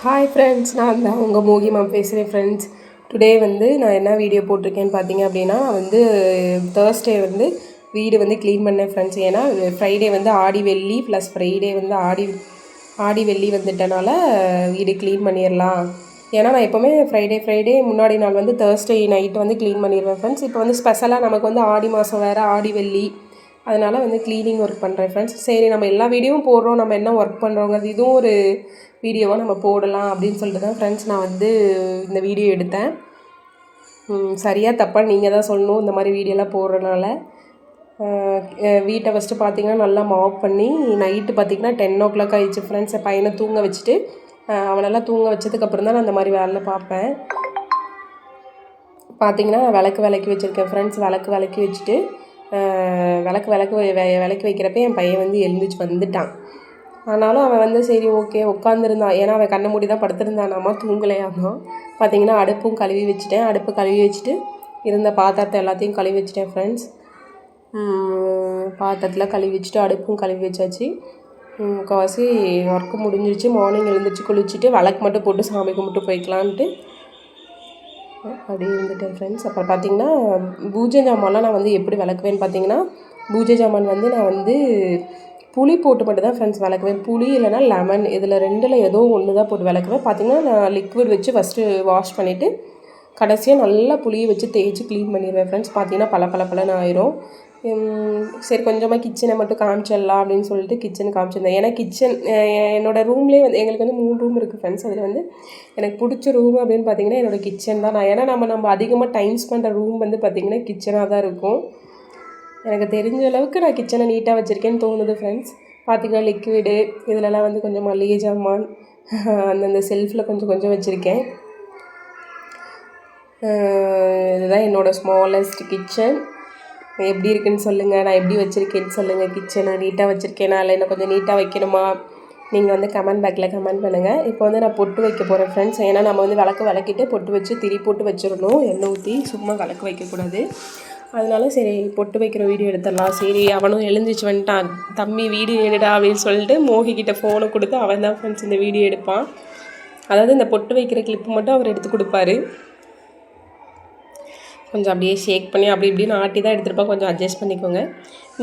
Hi friends, நான் தான் உங்கள் மோகி மேம் பேசுகிறேன் ஃப்ரெண்ட்ஸ். டுடே வந்து நான் என்ன வீடியோ போட்டிருக்கேன்னு பார்த்தீங்க அப்படின்னா, வந்து தேர்ஸ்டே வந்து வீடு வந்து க்ளீன் பண்ணேன் ஃப்ரெண்ட்ஸ். ஏன்னா ஃப்ரைடே வந்து ஆடி வெள்ளி ப்ளஸ் ஃப்ரைடே வந்து ஆடி வெள்ளி வந்துட்டனால வீடு க்ளீன் பண்ணிடலாம். ஏன்னா நான் எப்போவுமே ஃப்ரைடே முன்னாடி நாள் வந்து தேர்ஸ்டே நைட்டு வந்து க்ளீன் பண்ணிடுவேன் ஃப்ரெண்ட்ஸ். இப்போ வந்து ஸ்பெஷலாக நமக்கு வந்து ஆடி மாதம் வேறு, ஆடி வெள்ளி, அதனால் வந்து க்ளீனிங் ஒர்க் பண்ணுறேன் ஃப்ரெண்ட்ஸ். சரி, நம்ம எல்லா வீடியோவும் போடுறோம், நம்ம என்ன ஒர்க் பண்ணுறோங்கிறது இதுவும் ஒரு வீடியோவாக நம்ம போடலாம் அப்படின்னு சொல்லிட்டு தான் ஃப்ரெண்ட்ஸ் நான் வந்து இந்த வீடியோ எடுத்தேன். சரியாக தப்பாக நீங்கள் தான் சொல்லணும் இந்த மாதிரி வீடியோலாம் போடுறனால. வீட்டை ஃபஸ்ட்டு பார்த்திங்கன்னா நல்லா மாப் பண்ணி நைட்டு பார்த்திங்கன்னா 10 o'clock ஆகிடுச்சு ஃப்ரெண்ட்ஸ். பையனை தூங்க வச்சுட்டு அவனெல்லாம் தூங்க வச்சதுக்கப்புறம் தான் நான் அந்த மாதிரி வேலை பார்ப்பேன். பார்த்திங்கன்னா விளக்கி வச்சுருக்கேன் ஃப்ரெண்ட்ஸ். விளக்கி வச்சுட்டு விளக்கி வைக்கிறப்ப என் பையன் வந்து எழுந்திரிச்சு வந்துட்டான். ஆனாலும் அவன் வந்து சரி ஓகே உட்காந்துருந்தான். ஏன்னா அவன் கண்ணை மூடி தான் படுத்துருந்தானாமா, தூங்கலையாமா. பார்த்திங்கன்னா அடுப்பும் கழுவி வச்சுட்டேன். அடுப்பு கழுவி வச்சுட்டு இருந்த பாத்திரத்தை எல்லாத்தையும் கழுவி வச்சுட்டேன் ஃப்ரெண்ட்ஸ். பாத்திரத்தில் கழுவி வச்சுட்டு அடுப்பும் கழுவி வச்சாச்சு. முக்கால்வாசி ஒர்க்கு முடிஞ்சிருச்சு. மார்னிங் எழுந்திரிச்சு குளிச்சுட்டு விளக்கு மட்டும் போட்டு சாமி கும்பிட்டு போய்க்கலான்ட்டு அப்படி இருந்துட்டேன் ஃப்ரெண்ட்ஸ். அப்புறம் பார்த்திங்கன்னா பூஜை ஜாமான்லாம் நான் வந்து எப்படி விளக்குவேன்னு பார்த்திங்கன்னா, பூஜை ஜாமான் வந்து நான் வந்து புளி போட்டு மட்டும் தான் ஃப்ரெண்ட்ஸ் விளக்குவேன். புளி இல்லைனா லெமன், இதில் ரெண்டில் ஏதோ ஒன்று தான் போட்டு விளக்குவேன். பார்த்திங்கன்னா நான் லிக்விட் வச்சு ஃபஸ்ட்டு வாஷ் பண்ணிவிட்டு கடைசியாக நல்லா புளியை வச்சு தேய்ச்சி க்ளீன் பண்ணிடுவேன் ஃப்ரெண்ட்ஸ். பார்த்திங்கன்னா பளபளன்னு ஆயிரும். சரி கொஞ்சமாக கிச்சனை மட்டும் காமிச்சிடலாம் அப்படின்னு சொல்லிட்டு கிச்சன் காமிச்சிருந்தேன். ஏன்னா கிச்சன் என்னோடய ரூம்லேயே வந்து எங்களுக்கு வந்து 3 ரூம் இருக்குது ஃப்ரெண்ட்ஸ். அதில் வந்து எனக்கு பிடிச்ச ரூம் அப்படின்னு பார்த்திங்கன்னா என்னோடய கிச்சன் தான். ஏன்னா நம்ம அதிகமாக டைம் ஸ்பெண்ட் ரூம் வந்து பார்த்திங்கன்னா கிச்சனாக தான் இருக்கும். எனக்கு தெரிஞ்ச அளவுக்கு நான் கிச்சனை நீட்டாக வச்சுருக்கேன்னு தோணுது ஃப்ரெண்ட்ஸ். பார்த்திங்கன்னா லிக்விடு இதிலலாம் வந்து கொஞ்சம் மளிகை ஜாமான் அந்தந்த செல்ஃபில் கொஞ்சம் வச்சுருக்கேன். இதுதான் என்னோடய ஸ்மாலஸ்ட் கிச்சன். எப்படி இருக்குன்னு சொல்லுங்கள், நான் எப்படி வச்சுருக்கேன்னு சொல்லுங்கள். கிச்சனை நீட்டாக வச்சுருக்கேனா இல்லை இன்னும் கொஞ்சம் நீட்டாக வைக்கணுமா, நீங்கள் வந்து கமெண்ட் பேக்கில் கமெண்ட் பண்ணுங்கள். இப்போ வந்து நான் பொட்டு வைக்க போகிறேன் ஃப்ரெண்ட்ஸ். ஏன்னா நம்ம வந்து விளக்கிட்டு பொட்டு வச்சு திரி போட்டு வச்சிடணும். எண்ணெய் ஊற்றி சும்மா விளக்கு வைக்கக்கூடாது. அதனால சரி பொட்டு வைக்கிற வீடியோ எடுத்துடலாம். சரி அவனும் எழுந்திரிச்சு வந்துட்டான். தம்பி வீடியோ எடுடா அப்படின்னு சொல்லிட்டு மோகிக்கிட்ட ஃபோனை கொடுத்து அவன் தான் ஃப்ரெண்ட்ஸ் இந்த வீடியோ எடுப்பான். அதாவது இந்த பொட்டு வைக்கிற கிளிப்பு மட்டும் அவர் எடுத்து கொடுப்பாரு. கொஞ்சம் அப்படியே ஷேக் பண்ணி அப்படி இப்படின்னு ஆட்டி தான் எடுத்துருப்பா, கொஞ்சம் அட்ஜஸ்ட் பண்ணிக்கோங்க.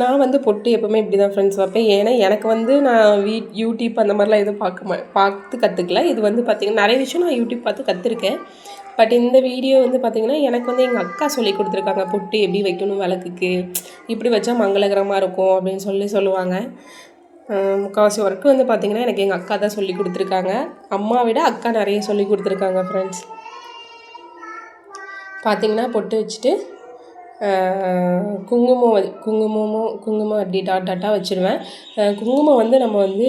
நான் வந்து பொட்டு எப்போவுமே இப்படி தான் ஃப்ரெண்ட்ஸ் வைப்பேன். ஏன்னா எனக்கு வந்து நான் யூடியூப் அந்த மாதிரிலாம் எதுவும் பார்த்து கற்றுக்கல. இது வந்து பார்த்திங்கன்னா நிறைய விஷயம் நான் யூடியூப் பார்த்து கற்றுருக்கேன். பட் இந்த வீடியோ வந்து பார்த்திங்கன்னா எனக்கு வந்து எங்கள் அக்கா சொல்லி கொடுத்துருக்காங்க. பொட்டு எப்படி வைக்கணும் விளக்குக்கு, இப்படி வச்சா மங்களகரமாக இருக்கும் அப்படின்னு சொல்லுவாங்க. முக்கால்வாசி ஒர்க்கு வந்து பார்த்திங்கன்னா எனக்கு எங்கள் அக்கா தான் சொல்லி கொடுத்துருக்காங்க. அம்மா விட அக்கா நிறைய சொல்லி கொடுத்துருக்காங்க ஃப்ரெண்ட்ஸ். பார்த்திங்கன்னா பொட்டு வச்சுட்டு குங்குமம் அப்படி டாட்டாக வச்சுருவேன். குங்குமம் வந்து நம்ம வந்து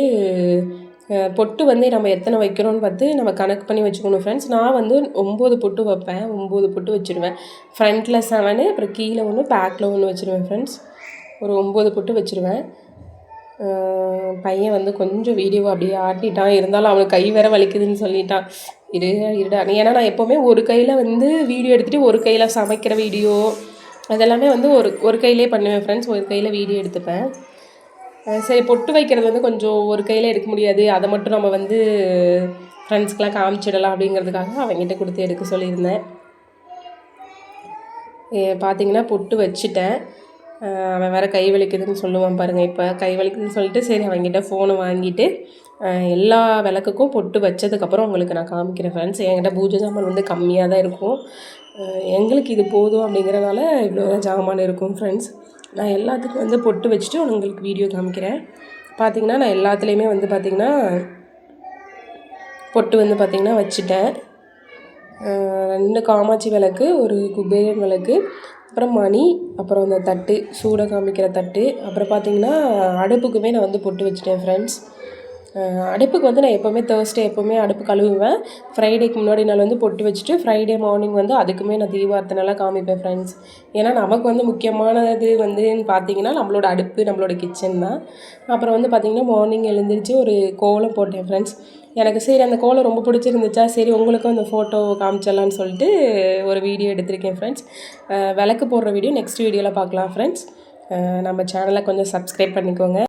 பொட்டு வந்து நம்ம எத்தனை வைக்கிறோன்னு பார்த்து நம்ம கணக்கு பண்ணி வச்சுக்கணும் ஃப்ரெண்ட்ஸ். நான் வந்து 9 பொட்டு வைப்பேன். 9 பொட்டு வச்சுருவேன். ஃப்ரண்ட்டில் 7, அப்புறம் கீழே 1, பேக்கில் 1 வச்சுருவேன் ஃப்ரெண்ட்ஸ். ஒரு 9 பொட்டு வச்சுருவேன். பையன் வந்து கொஞ்சம் வீடியோவை அப்படியே ஆட்டிட்டான். இருந்தாலும் அவனுக்கு கை வேற வலிக்குதுன்னு சொல்லிட்டான். இருடா ஏன்னா நான் எப்போவுமே ஒரு கையில் வந்து வீடியோ எடுத்துகிட்டு ஒரு கையில் சமைக்கிற வீடியோ அதெல்லாமே வந்து ஒரு கையிலே பண்ணுவேன் ஃப்ரெண்ட்ஸ். ஒரு கையில் வீடியோ எடுத்துப்பேன். சரி பொட்டு வைக்கிறது வந்து கொஞ்சம் ஒரு கையில் எடுக்க முடியாது, அதை மட்டும் நம்ம வந்து ஃப்ரெண்ட்ஸ்க்கெலாம் காமிச்சிடலாம் அப்படிங்கிறதுக்காக அவங்ககிட்ட கொடுத்து எடுக்க சொல்லியிருந்தேன். பார்த்திங்கன்னா பொட்டு வச்சுட்டேன். அவன் வேறு கை வலிக்குதுன்னு சொல்லுவான் பாருங்கள். இப்போ கை வலிக்குதுன்னு சொல்லிட்டு சரி அவங்ககிட்ட ஃபோனை வாங்கிட்டு எல்லா விளக்குக்கும் பொட்டு வச்சதுக்கப்புறம் உங்களுக்கு நான் காமிக்கிறேன் ஃப்ரெண்ட்ஸ். என்கிட்ட பூஜை ஜாமான் வந்து கம்மியாக தான் இருக்கும். எங்களுக்கு இது போதும் அப்படிங்கிறனால இவ்வளோ ஜாமான் இருக்கும் ஃப்ரெண்ட்ஸ். நான் எல்லாத்துக்கும் வந்து பொட்டு வச்சுட்டு உங்களுக்கு வீடியோ காமிக்கிறேன். பார்த்திங்கன்னா நான் எல்லாத்துலேயுமே வந்து பார்த்திங்கன்னா பொட்டு வந்து பார்த்திங்கன்னா வச்சுட்டேன். 2 காமாட்சி விளக்கு, ஒரு குபேரன் விளக்கு, அப்புறம் மணி, அப்புறம் அந்த தட்டு சூட காமிக்கிற தட்டு, அப்புறம் பார்த்திங்கன்னா அடுப்புக்குமே நான் வந்து பொட்டு வச்சுட்டேன் ஃப்ரெண்ட்ஸ். அடுப்புக்கு வந்து நான் எப்போவுமே தேர்ஸ்டே எப்போவுமே அடுப்பு கழுவுவேன். ஃப்ரைடேக்கு முன்னாடி நாள் வந்து பொட்டு வச்சுட்டு ஃப்ரைடே மார்னிங் வந்து அதுக்குமே நான் தீபார்த்தனைலாம் காமிப்பேன் ஃப்ரெண்ட்ஸ். ஏன்னா நமக்கு வந்து முக்கியமானது வந்து பார்த்திங்கன்னா நம்மளோட அடுப்பு, நம்மளோட கிச்சன் தான். அப்புறம் வந்து பார்த்திங்கன்னா மார்னிங் எழுந்திரிச்சு ஒரு கோலம் போட்டேன் ஃப்ரெண்ட்ஸ். எனக்கு சரி அந்த கோலம் ரொம்ப பிடிச்சிருந்துச்சா, சரி உங்களுக்கும் அந்த ஃபோட்டோ காமிச்சிடலான்னு சொல்லிட்டு ஒரு வீடியோ எடுத்திருக்கேன் ஃப்ரெண்ட்ஸ். விளக்கு போடுற வீடியோ நெக்ஸ்ட் வீடியோவில் பார்க்கலாம் ஃப்ரெண்ட்ஸ். நம்ம சேனலை கொஞ்சம் சப்ஸ்கிரைப் பண்ணிக்கோங்க.